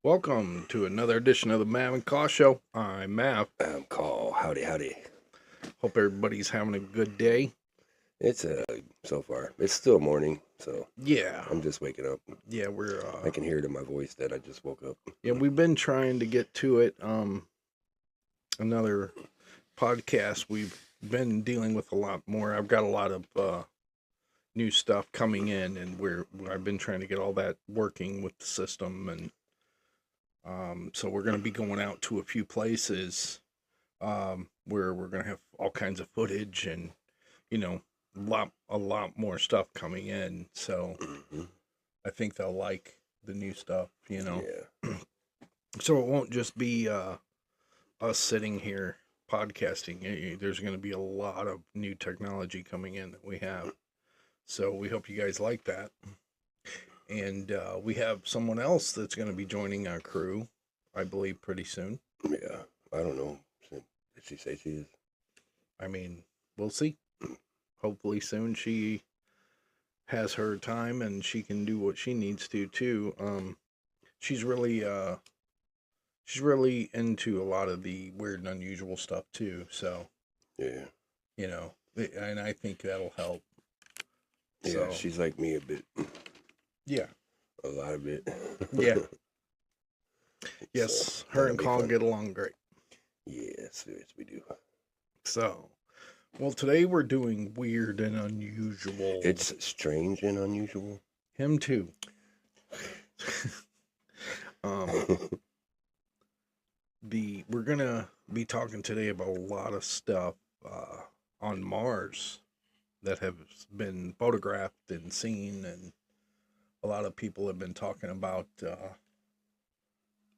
Welcome to another edition of the Mav and Caw Show. I'm Mav. Call. Howdy, howdy. Hope everybody's having a good day. It's so far. It's still morning, so Yeah, I'm just waking up. yeah, I can hear it in my voice that I just woke up. we've been trying to get to it. Another podcast. We've been dealing with a lot more. I've got a lot of new stuff coming in, and I've been trying to get all that working with the system, and so we're going to be going out to a few places where we're going to have all kinds of footage and a lot more stuff coming in. So I think they'll like the new stuff. Yeah. So it won't just be us sitting here podcasting. There's going to be a lot of new technology coming in that we have. So we hope you guys like that. And we have someone else that's going to be joining our crew, I believe, pretty soon. Yeah. I don't know. Did she say she is? I mean, we'll see. Hopefully soon she has her time and she can do what she needs to too. She's really into a lot of the weird and unusual stuff too. So Yeah. And I think that'll help. Yeah, So, she's like me a bit. Yeah. A lot of it. Yeah. Yes, So, her that'll and be Carl fun. get along great. Yes, we do. So, well, today we're doing weird and unusual. It's strange and unusual. Him too. We're gonna be talking today about a lot of stuff on Mars that have been photographed and seen, and a lot of people have been talking about.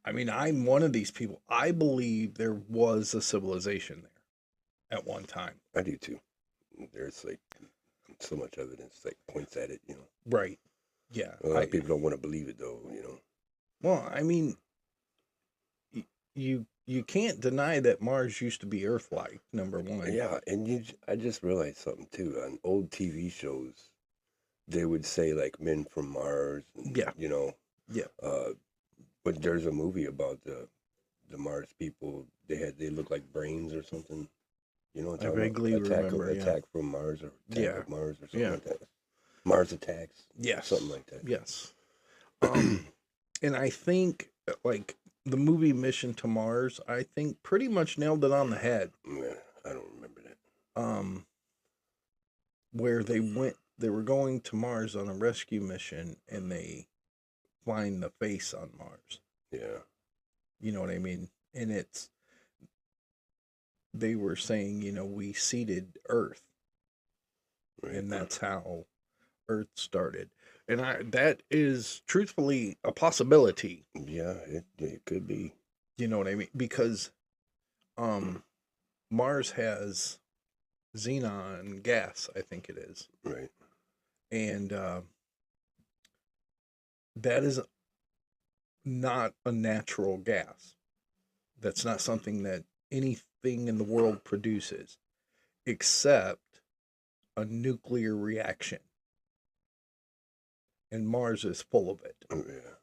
I'm one of these people. I believe there was a civilization there at one time. I do too. There's like so much evidence that points at it, Right. Yeah. A lot of people don't want to believe it though, Well, you can't deny that Mars used to be Earth-like, number one. Yeah, and I just realized something too. On old TV shows, they would say like men from Mars. And, Yeah. Yeah. But there's a movie about the Mars people. They look like brains or something. I vaguely remember. Attack from Mars or Attack of Mars or something like that. Mars Attacks. Yes. Something like that. Yes. And I think like the movie Mission to Mars, I think pretty much nailed it on the head. Yeah, I don't remember that. Where they were going to Mars on a rescue mission and they find the face on Mars. Yeah. You know what I mean? And they were saying, we seeded Earth. Right. And that's how Earth started. And that is truthfully a possibility. Yeah, it could be. You know what I mean? Because Mars has xenon gas, I think it is. Right. And that is not a natural gas. That's not something that anything in the world produces except a nuclear reaction. And Mars is full of it. Yeah.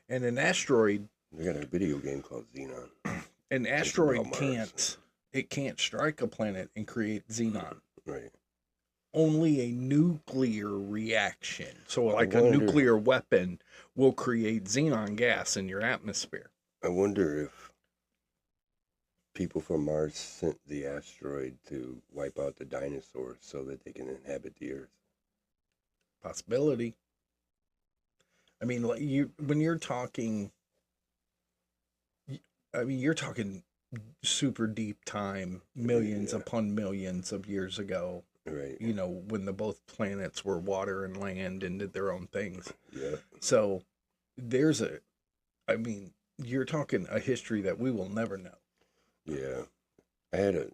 And an asteroid... They got a video game called Xenon. An asteroid can't strike a planet and create xenon. Right. Only a nuclear reaction. So like a nuclear weapon will create xenon gas in your atmosphere. I wonder if people from Mars sent the asteroid to wipe out the dinosaurs so that they can inhabit the Earth. Possibility. I mean, like when you're talking, you're talking super deep time, millions upon millions of years ago. Right. When both planets were water and land and did their own things. Yeah. So you're talking a history that we will never know. Yeah. I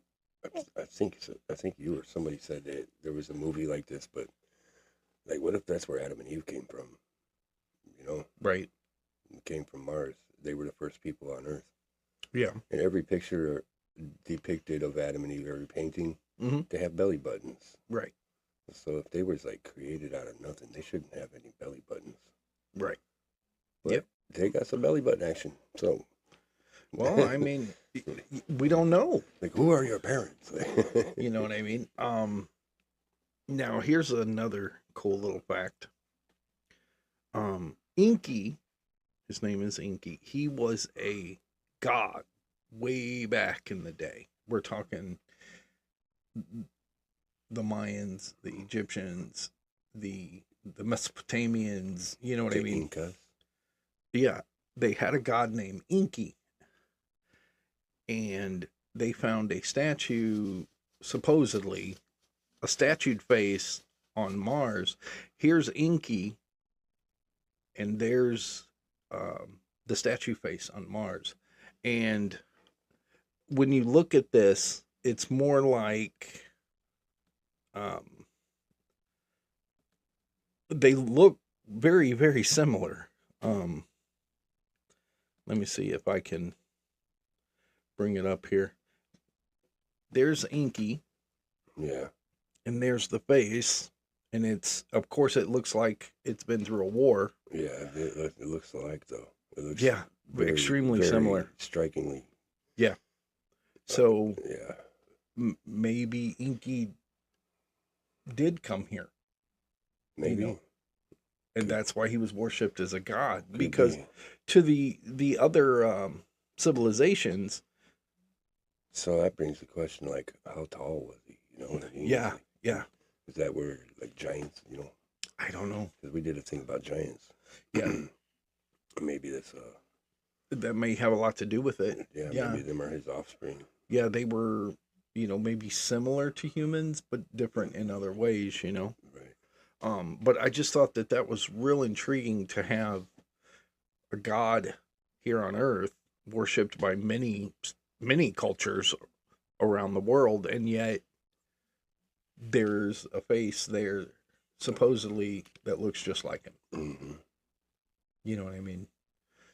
think you or somebody said that there was a movie like this, but like, what if that's where Adam and Eve came from? Right. Came from Mars. They were the first people on Earth. Yeah. And every picture depicted of Adam and Eve, every painting, they have belly buttons. Right. So if they was like created out of nothing, they shouldn't have any belly buttons. Right. But Yep. they got some belly button action. So, Well, I mean, we don't know. like, who are your parents? You know what I mean? Now here's another cool little fact. Inky, his name is Inky. He was a god way back in the day. We're talking the Mayans, the Egyptians, the Mesopotamians. You know what I The mean? Incas. Yeah, they had a god named Inky, and they found a statue, supposedly a statued face on Mars. Here's Inky, and there's the statue face on Mars. And when you look at this, it's more like they look very, very similar. Let me see if I can bring it up here. There's Inky, Yeah. and there's the face, and it's, of course, it looks like it's been through a war. Yeah. It looks alike, though. It looks Yeah, extremely similar. Strikingly. Yeah. So Yeah. maybe Inky did come here, Maybe. know, and that's why he was worshipped as a god. Could Because be. to the other civilizations, So that brings the question, like, how tall was he? You know what I mean? yeah, Like, yeah, is that where, like, giants, I don't know. because we did a thing about giants. Yeah, Maybe that's, that may have a lot to do with it. yeah, Yeah. maybe them are his offspring. Yeah, they were, maybe similar to humans, but different in other ways. Right. But I just thought that was real intriguing to have a god here on Earth worshipped by many cultures around the world, and yet there's a face there supposedly that looks just like him. Mm-hmm. You know what I mean?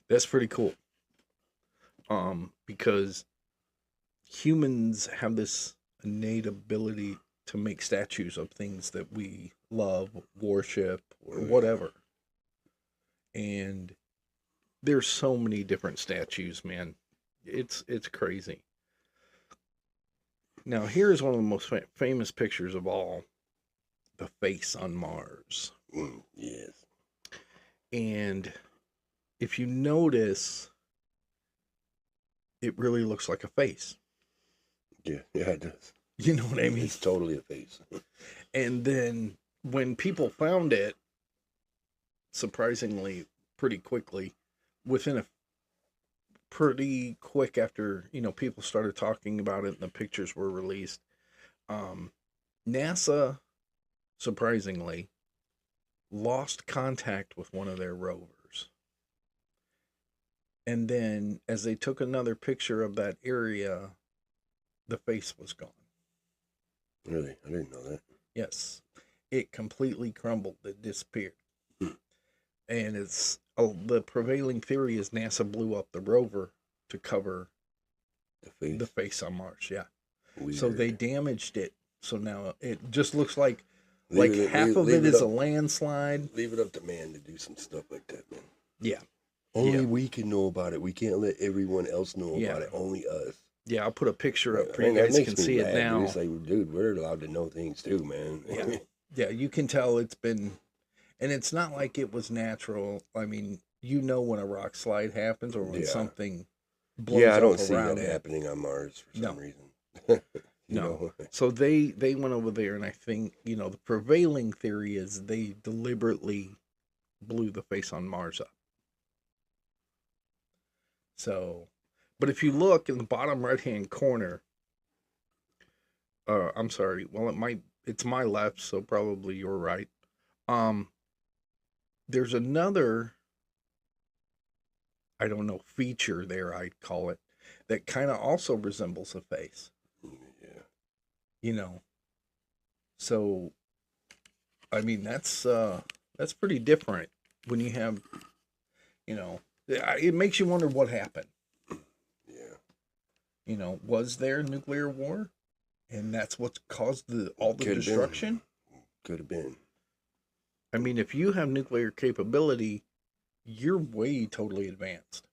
That's pretty cool. Because humans have this innate ability to make statues of things that we love, worship, or whatever. And there's so many different statues, man. It's crazy. Now, here's one of the most famous pictures of all, the face on Mars. Yes. And if you notice, it really looks like a face. Yeah, it does. You know what I mean? It's totally a face. And then when people found it, surprisingly, pretty quickly, within a pretty quick after, people started talking about it and the pictures were released, NASA, surprisingly, lost contact with one of their rovers. And then as they took another picture of that area, the face was gone. Really? I didn't know that. Yes. It completely crumbled. It disappeared. Hmm. And the prevailing theory is NASA blew up the rover to cover The face. the face on Mars. Yeah. Weird. So they damaged it. So now it just looks like Leave half of it leave is up, a landslide. Leave it up to man to do some stuff like that, man. Yeah. Only Yeah. we can know about it. We can't let everyone else know Yeah. about it. Only us. Yeah, I'll put a picture up for Man, you that guys makes can me see it mad, now. dude. It's like, dude, we're allowed to know things too, man. Yeah. Yeah, you can tell it's been, and it's not like it was natural. I mean, when a rock slide happens or when Yeah. something blows Yeah, I don't up see around that it. happening on Mars for No. some reason. No. So they went over there, and I think, the prevailing theory is they deliberately blew the face on Mars up. So, but if you look in the bottom right-hand corner, I'm sorry, well, it's my left, so probably you're right. There's another, I don't know, feature there, I'd call it, that kind of also resembles a face. Yeah. So, I mean, that's pretty different when you have, it makes you wonder what happened. Yeah. Was there a nuclear war? And that's what caused all the Could've destruction? Could have been. I mean, if you have nuclear capability, you're way totally advanced.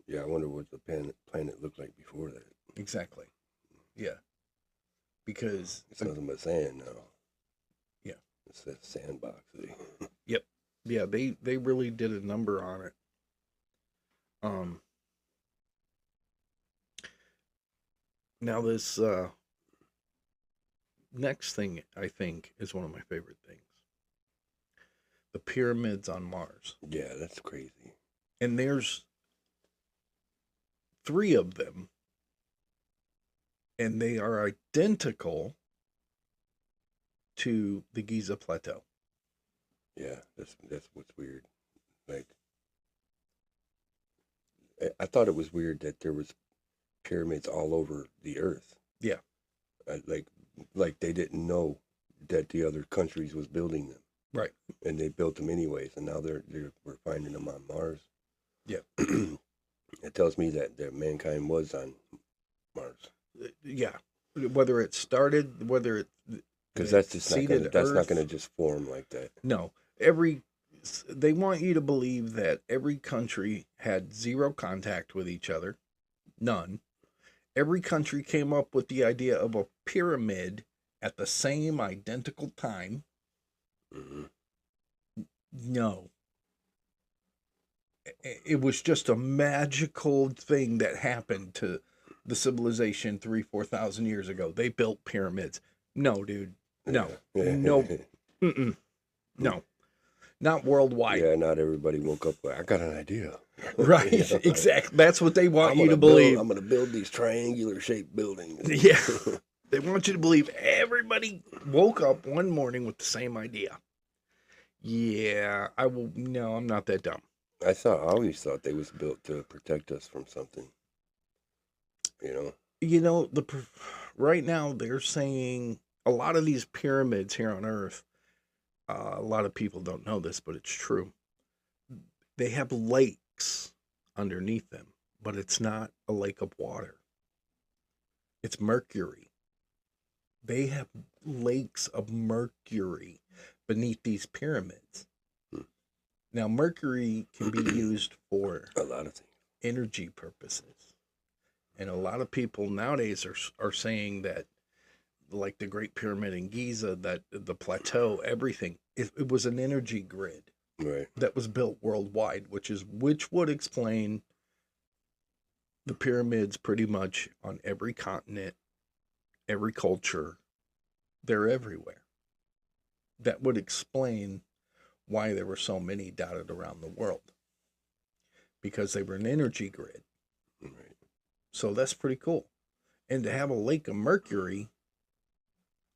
Yeah, I wonder what the planet looked like before that. Exactly. Yeah. Because It's nothing but sand now. yeah. It's that sandbox. Yep. Yeah, they really did a number on it. Now this next thing I think is one of my favorite things. The pyramids on Mars. Yeah, that's crazy. And there's 3 of them, and they are identical to the Giza Plateau. Yeah, that's what's weird. Like, I thought it was weird that there was pyramids all over the earth. Yeah. Like they didn't know that the other countries was building them. Right. And they built them anyways, and now we're finding them on Mars. Yeah. It tells me that mankind was on Mars. Yeah. Whether it started, whether it because that's just not Earth, going to just form like that. No, they want you to believe that every country had zero contact with each other, none. Every country came up with the idea of a pyramid at the same identical time. Mm-hmm. No. It was just a magical thing that happened to the civilization 3,000-4,000 years ago. They built pyramids. No, dude. No. No. Mm-mm. No. Not worldwide. Yeah, not everybody woke up like, I got an idea. Right. Exactly. That's what they want you to believe. I'm going to build these triangular shaped buildings. Yeah. They want you to believe everybody woke up one morning with the same idea. Yeah, no, I'm not that dumb. I always thought they was built to protect us from something. Right now they're saying a lot of these pyramids here on Earth, a lot of people don't know this, but it's true. They have lakes underneath them, but it's not a lake of water. It's mercury. They have lakes of mercury beneath these pyramids. Now, mercury can be used for a lot of things, energy purposes. And a lot of people nowadays are saying that, like the Great Pyramid in Giza, that the plateau, everything, it was an energy grid, right, that was built worldwide, which would explain the pyramids pretty much on every continent, every culture. They're everywhere. That would explain why there were so many dotted around the world, because they were an energy grid. right. So that's pretty cool. And to have a lake of mercury,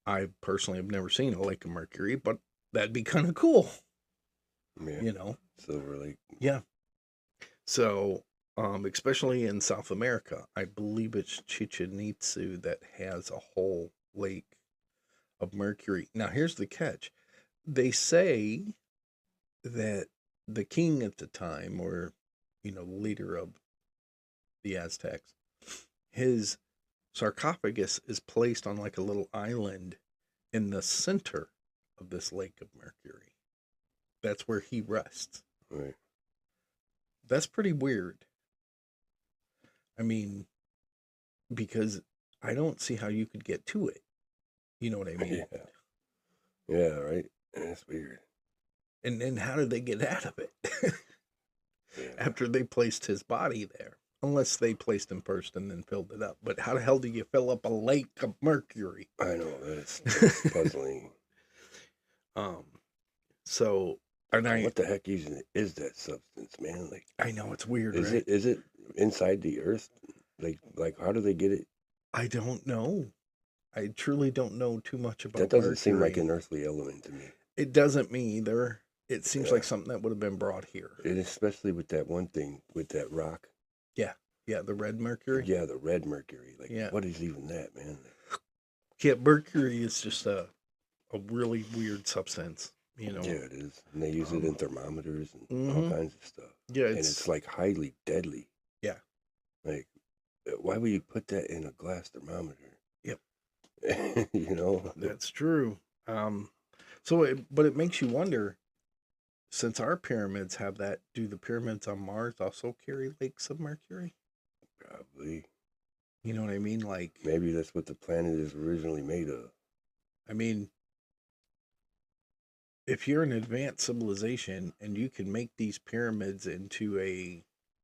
I personally have never seen a lake of mercury, but that'd be kind of cool. Yeah. Silver Lake. Yeah. So, especially in South America, I believe it's Chichen Itza that has a whole lake of mercury. Now, here's the catch. They say that the king at the time, or, leader of the Aztecs, his sarcophagus is placed on like a little island in the center of this lake of mercury. That's where he rests. Right. That's pretty weird. I mean, because I don't see how you could get to it. You know what I mean? Yeah, right. That's weird. And then how did they get out of it? Yeah. After they placed his body there. Unless they placed him first and then filled it up. But how the hell do you fill up a lake of mercury? I know, that's puzzling. So, what the heck is that substance, man? Like, I know, it's weird, is right? Is it inside the earth? Like how do they get it? I don't know. I truly don't know too much about that. Doesn't mercury. Seem like an earthly element to me. It doesn't me either. It seems like something that would have been brought here. And especially with that one thing, with that rock. Yeah, the red mercury. Yeah, the red mercury. Like, what is even that, man? Yeah, mercury is just a really weird substance, Yeah, it is. And they use it in thermometers and all kinds of stuff. Yeah, and it's like highly deadly. Yeah. Like, why would you put that in a glass thermometer? Yep. You know? That's true. But it makes you wonder, since our pyramids have that, do the pyramids on Mars also carry lakes of mercury? Probably. You know what I mean? Like, Maybe that's what the planet is originally made of. I mean, if you're an advanced civilization and you can make these pyramids into a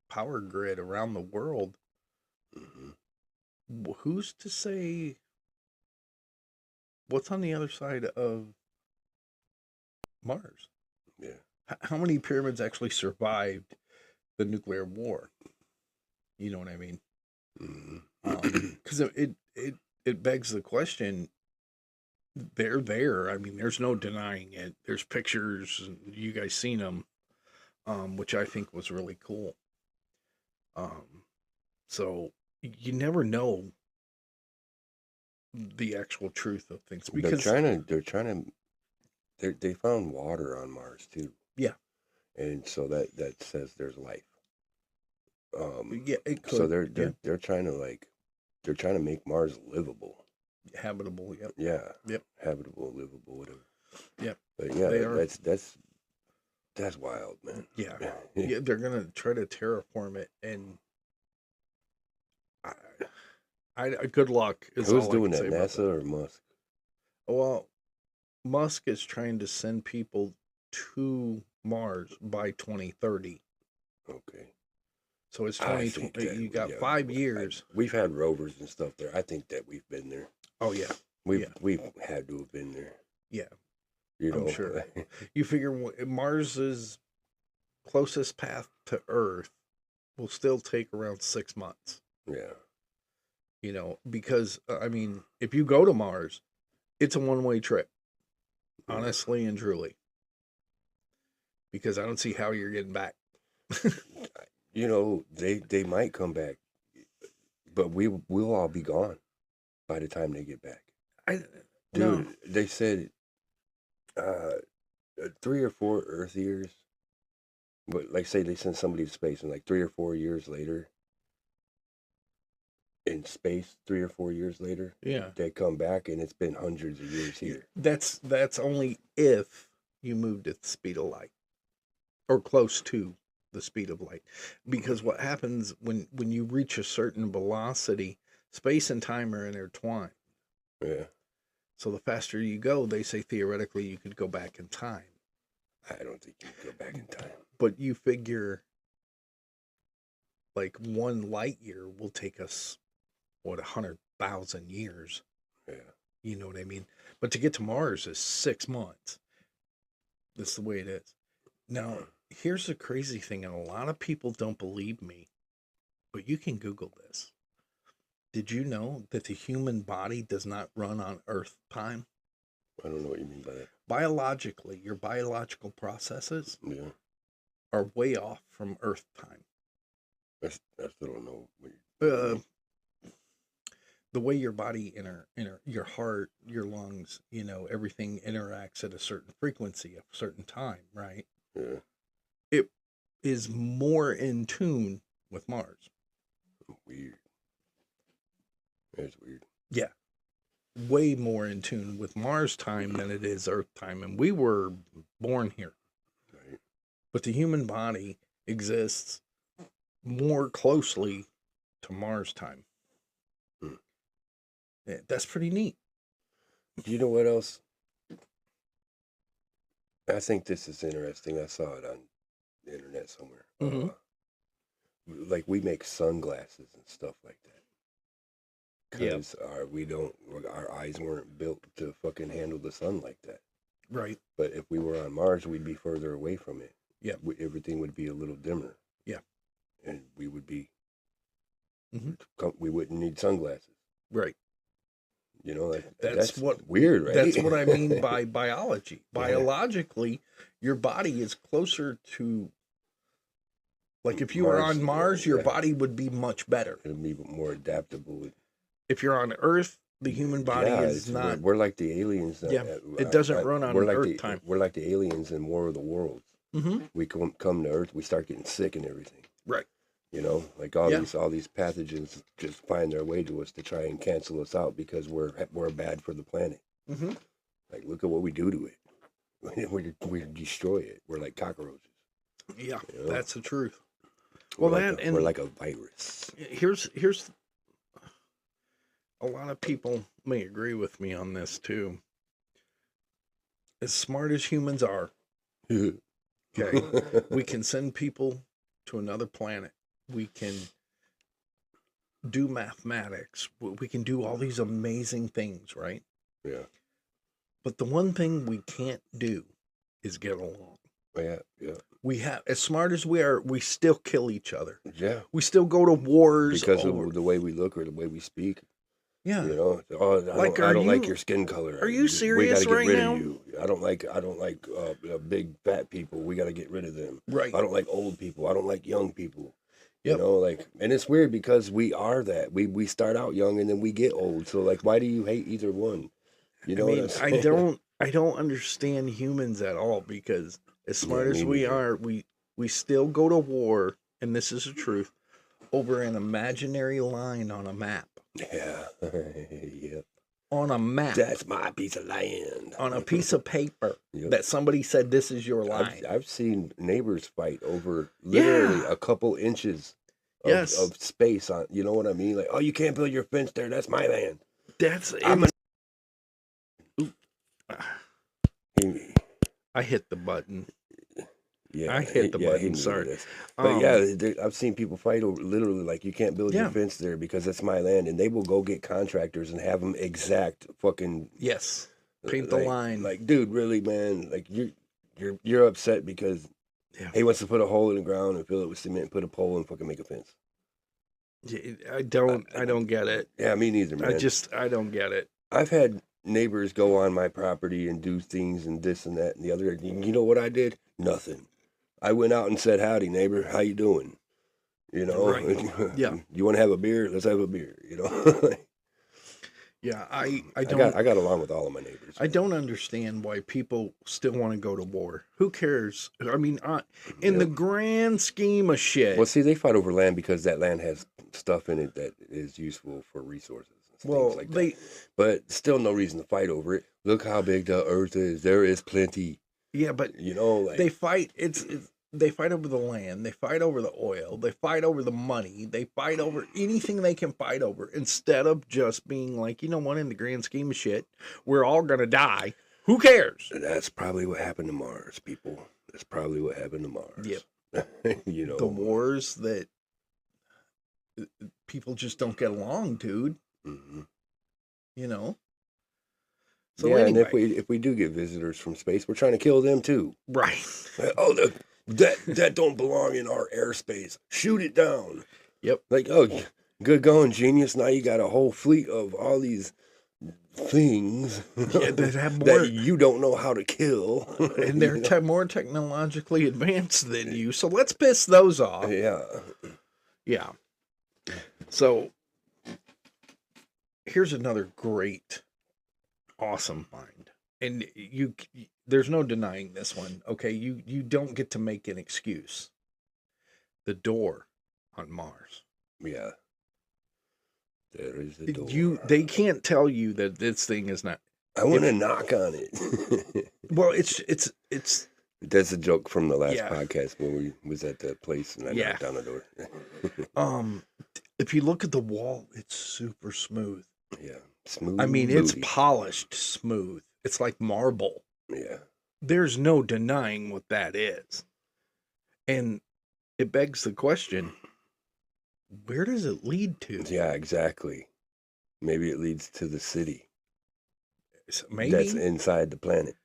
power grid around the world, who's to say what's on the other side of Mars? Yeah. How many pyramids actually survived the nuclear war? You know what I mean? Because it begs the question. They're there. I mean, there's no denying it. There's pictures. You guys seen them, which I think was really cool. So you never know the actual truth of things because they found water on Mars too. Yeah. And so that says there's life. Yeah, it could. So they're trying to make Mars livable. Habitable, yep. Yeah. Yep. Habitable, livable, whatever. Yep. But yeah, that's wild, man. Yeah. Yeah, they're gonna try to terraform it, and I good luck. Who's doing that, NASA or Musk? Well, Musk is trying to send people to Mars by 2030. Okay. So it's 2020. You got 5 years. We've had rovers and stuff there. I think that we've been there. Oh yeah. We've had to have been there. Yeah. You know? I'm sure. You figure Mars's closest path to Earth will still take around 6 months. Yeah. You know, because I mean, if you go to Mars, it's a one-way trip. Honestly and truly. Because I don't see how you're getting back. You know, they might come back, but we'll all be gone by the time they get back. No. They said 3 or 4 Earth years, but like say they send somebody to space and like 3 or 4 years later, in space, 3 or 4 years later, Yeah, they come back and it's been hundreds of years here. that's only if you moved at the speed of light, or close to the speed of light, because what happens when you reach a certain velocity, space and time are intertwined. Yeah. So the faster you go, they say theoretically you could go back in time. I don't think you can go back in time. But you figure like 1 light year will take us, what, 100,000 years. Yeah. You know what I mean? But to get to Mars is 6 months. That's the way it is. Now, here's the crazy thing, and a lot of people don't believe me, but you can Google this. Did you know that the human body does not run on Earth time? I don't know what you mean by that. Biologically, your biological processes Yeah. are way off from Earth time. I still don't know what you The way your body, your heart, your lungs, you know, everything interacts at a certain frequency, a certain time, right? Yeah. It is more in tune with Mars. Weird. That's weird. Yeah. Way more in tune with Mars time than it is Earth time. And we were born here. Right. But the human body exists more closely to Mars time. Yeah, that's pretty neat. Do you know what else? I think this is interesting. I saw it on the internet somewhere. Mhm. Like we make sunglasses and stuff like that. Yeah. Because our eyes weren't built to fucking handle the sun like that. Right. But if we were on Mars, we'd be further away from it. Yeah. Everything would be a little dimmer. Yeah. And we would be. Mhm. We wouldn't need sunglasses. Right. You know, that's what weird, right? That's what I mean by biology. Biologically, your body is closer to, like, if you were on Mars, your body would be much better. It'd be more adaptable. If you're on Earth, the human body is not. We're like the aliens. Yeah, it doesn't run on Earth time. We're like the aliens in War of the Worlds. Mm-hmm. We come to Earth, we start getting sick and everything. Right. You know, like all these pathogens just find their way to us to try and cancel us out because we're bad for the planet. Mm-hmm. Like, look at what we do to it. we destroy it. We're like cockroaches. Yeah, You know? that's the truth. We're Well, like that we're and like a virus. here's a lot of people may agree with me on this too. As smart as humans are, okay, we can send people to another planet. We can do mathematics. We can do all these amazing things, right? Yeah. But the one thing we can't do is get along. Yeah. Yeah. We have, as smart as we are, we still kill each other. Yeah. We still go to wars Because over. of the way we look or the way we speak. Yeah. You know, oh, Like, I don't like you- your skin color. are you We serious got to get right rid now? of you. I don't like big fat people. We got to get rid of them. Right. I don't like old people. I don't like young people. Yep. You know, like, and it's weird because we are that. We start out young and then we get old. So like, why do you hate either one? You know, I mean, what I'm saying? I don't understand humans at all because as smart Yeah, as me we neither. are, we still go to war, and this is the truth, over an imaginary line on a map. Yeah. Yep. On a map. That's my piece of land. On a piece of paper Yep. that somebody said this is your line. I've seen neighbors fight over literally Yeah. a couple inches of, Yes. of space on, you know what I mean? Like, oh, you can't build your fence there. That's my land. That's I'm a- He- I hit the button. yeah, I hit the he button, knew sorry. this. But Um, yeah, I've seen people fight over literally like, you can't build your Yeah. fence there because that's my land, and they will go get contractors and have them exact fucking Yes. Paint the like, line. Like, dude, really, man? Like, you're upset because Yeah. he wants to put a hole in the ground and fill it with cement, and put a pole and fucking make a fence. I don't get it. Yeah, me neither, man. I don't get it. I've had neighbors go on my property and do things and this and that and the other. You know what I did? Nothing. I went out and said, "Howdy, neighbor. How you doing?" You know, Right. Yeah. You want to have a beer? Let's have a beer. You know. Yeah, I I don't got along with all of my neighbors. I don't understand why people still want to go to war. Who cares? I mean, in the grand scheme of shit. Well, see, they fight over land because that land has stuff in it that is useful for resources and Well, things like that. But still no reason to fight over it. Look how big the earth is. There is plenty. yeah, but You know, like they fight. They fight over the land. They fight over the oil. They fight over the money. They fight over anything they can fight over instead of just being like, you know what? In the grand scheme of shit, we're all gonna die. Who cares? that's probably what happened to Mars, people. That's probably what happened to Mars. Yep. You know, The wars that people just don't get along, dude. mhm. You know. So yeah, anyway, and if we do get visitors from space, we're trying to kill them too. right. Oh, that don't belong in our airspace. Shoot it down. Yep. Like, oh, good going, genius. Now you got a whole fleet of all these things Yeah, that have more, that you don't know how to kill. and they're You know? more technologically advanced than you. So let's piss those off. Yeah. Yeah. So here's another great, awesome find, and there's no denying this one. Okay, you don't get to make an excuse. The door on Mars. Yeah. There is a door. They can't tell you that this thing is not. I want to knock on it. Well, it's That's a joke from the last Yeah. podcast when we was at the place and I Yeah. knocked on the door. if you look at the wall, it's super smooth. Yeah. Smooth. I mean, it's booty. polished smooth. It's like marble. Yeah. There's no denying what that is. And it begs the question, where does it lead to? Yeah, exactly. Maybe it leads to the city Maybe that's inside the planet.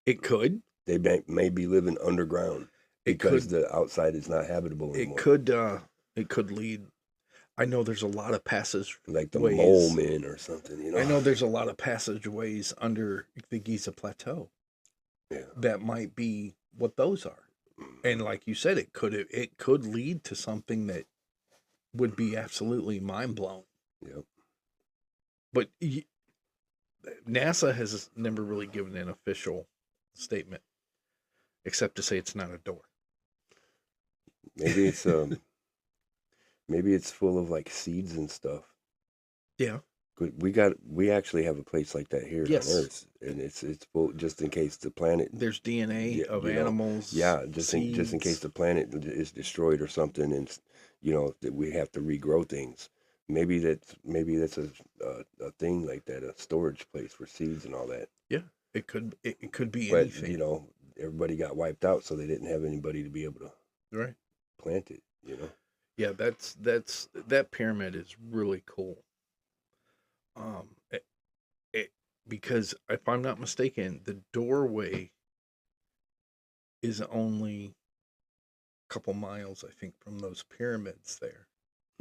it could. They may be living underground It because could. the outside is not habitable anymore. It could lead. I know there's a lot of passages. Like the ways. mole men or something, you know. I know there's a lot of passageways under the Giza Plateau Yeah. that might be what those are. And like you said, it could lead to something that would be absolutely mind blowing. Yep. But NASA has never really given an official statement, except to say it's not a door. Maybe it's full of like seeds and stuff. Yeah. We actually have a place like that here Yes. on Earth, and it's full just in case the planet. There's DNA Yeah, of you know, animals. yeah, just in case seeds. the planet is destroyed or something, and that we have to regrow things. Maybe that's a thing like that, a storage place for seeds and all that. Yeah, it could be But anything. everybody got wiped out, so they didn't have anybody to be able to Right. plant it. You know. Yeah, that pyramid is really cool. Um, it, because if I'm not mistaken, the doorway is only a couple miles, I think, from those pyramids there.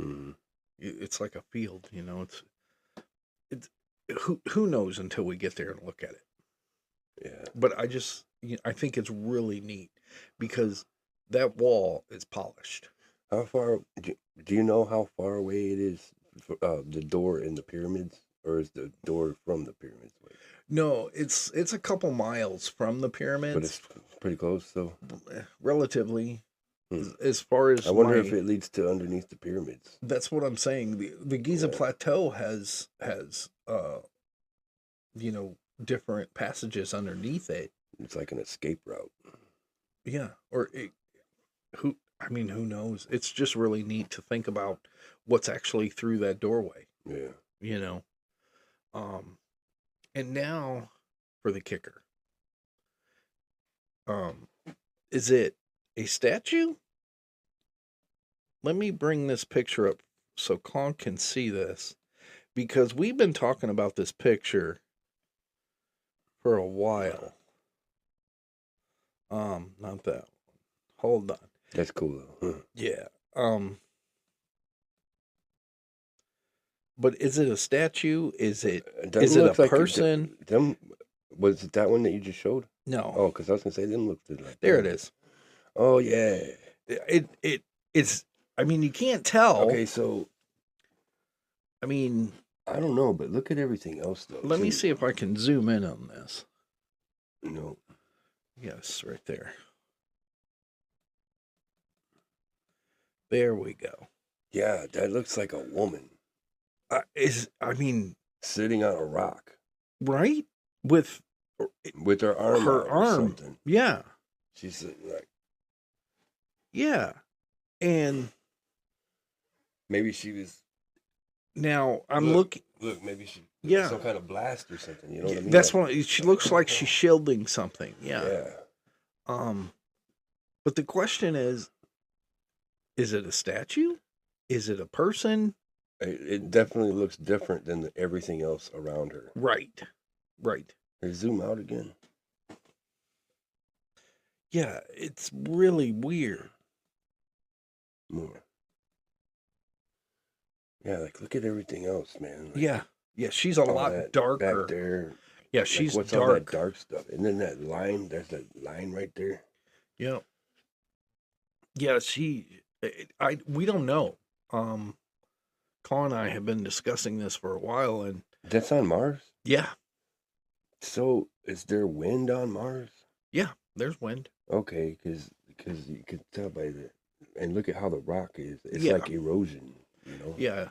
Mm-hmm. It's like a field, it's who knows until we get there and look at it. Yeah. But I think it's really neat because that wall is polished. How far do you know how far away it is, the door in the pyramids, or is the door from the pyramids? No, it's a couple miles from the But pyramids, it's pretty close, so. relatively. Hmm. As far as I wonder if it leads to underneath the pyramids. that's what I'm saying. The Giza Yeah. Plateau has different passages underneath it. It's like an escape route. Yeah, who knows? It's just really neat to think about what's actually through that doorway. Yeah. And now for the kicker. Is it a statue? Let me bring this picture up so Con can see this, because we've been talking about this picture for a while. Not that one. Hold on. That's cool though. Huh. Yeah. But is it a statue? Is it a person? Was it that one that you just showed? No. Oh, because I was gonna say them looked like. There it is. Oh yeah. It's. I mean, you can't tell. Okay, so. I mean, I don't know, but look at everything else though. Let me see if I can zoom in on this. No. Yes, right there. There we go. Yeah, that looks like a woman. Sitting on a rock, right? With her arm. Her arm. Something. Yeah. She's like. Yeah, and maybe she was. Now I'm looking. Look, maybe she. Yeah. Some kind of blast or something. You know what I mean? That's what she looks like. She's shielding something. Yeah. Yeah. But the question is it a statue? Is it a person? It definitely looks different than everything else around her. Right. Hey, zoom out again. Yeah, it's really weird. More. Yeah, like look at everything else, man. Yeah, she's a lot darker. Back there. Yeah, she's what's dark. All that dark stuff? And then that line, there's that line right there. Yeah. Yeah, we don't know. Colin and I have been discussing this for a while, and that's on Mars? Yeah. So is there wind on Mars? Yeah, there's wind. Okay, because you could tell by and look at how the rock is. It's like erosion, Yeah.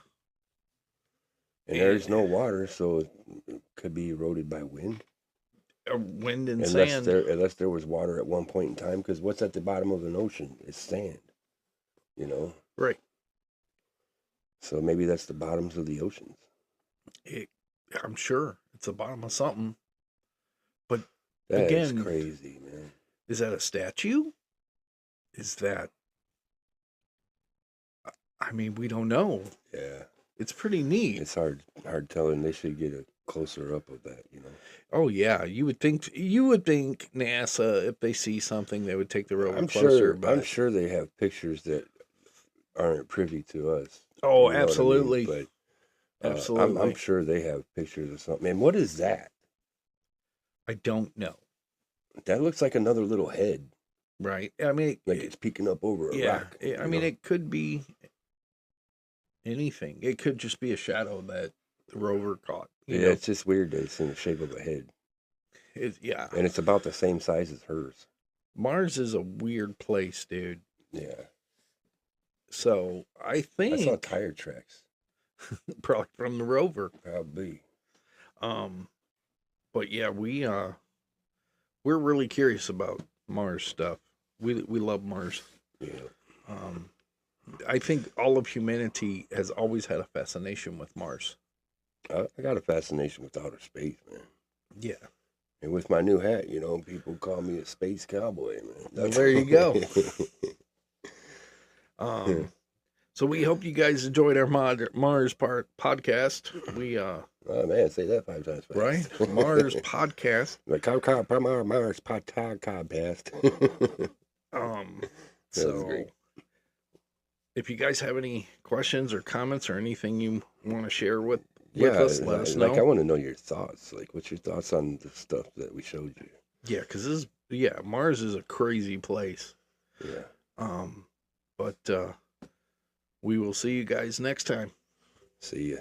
And there's no water, so it could be eroded by wind. Wind and sand. Unless there was water at one point in time, because what's at the bottom of an ocean? It's sand, Right. So maybe that's the bottoms of the oceans. I'm sure it's the bottom of something. But that again, is crazy, man. Is that a statue? Is that? We don't know. Yeah. It's pretty neat. It's hard telling. They should get a closer up of that, Oh yeah, you would think NASA, if they see something, they would take the rover closer. I'm sure they have pictures that aren't privy to us. Oh, absolutely. But absolutely, I'm sure they have pictures of something. And what is that? I don't know. That looks like another little head. Right. It's peeking up over a rock. It could be anything. It could just be a shadow that the rover caught. It's just weird that it's in the shape of a head. Yeah. And it's about the same size as hers. Mars is a weird place, dude. Yeah. So I think I saw tire tracks. Probably from the rover. Probably. But yeah, we're really curious about Mars stuff. We love Mars. Yeah. I think all of humanity has always had a fascination with Mars. I got a fascination with outer space, man. Yeah. And with my new hat, you know, people call me a space cowboy, man. Well, there you go. So we hope you guys enjoyed our Mars podcast. We Oh man, say that 5 times fast. right Mars podcast. Like Mars podcast. So great. if you guys have any questions or comments or anything you want to share with Yeah, us, let us know. like I want to know your thoughts. Like, what's your thoughts on the stuff that we showed you? Yeah, because Mars is a crazy place. Yeah. But we will see you guys next time. See ya.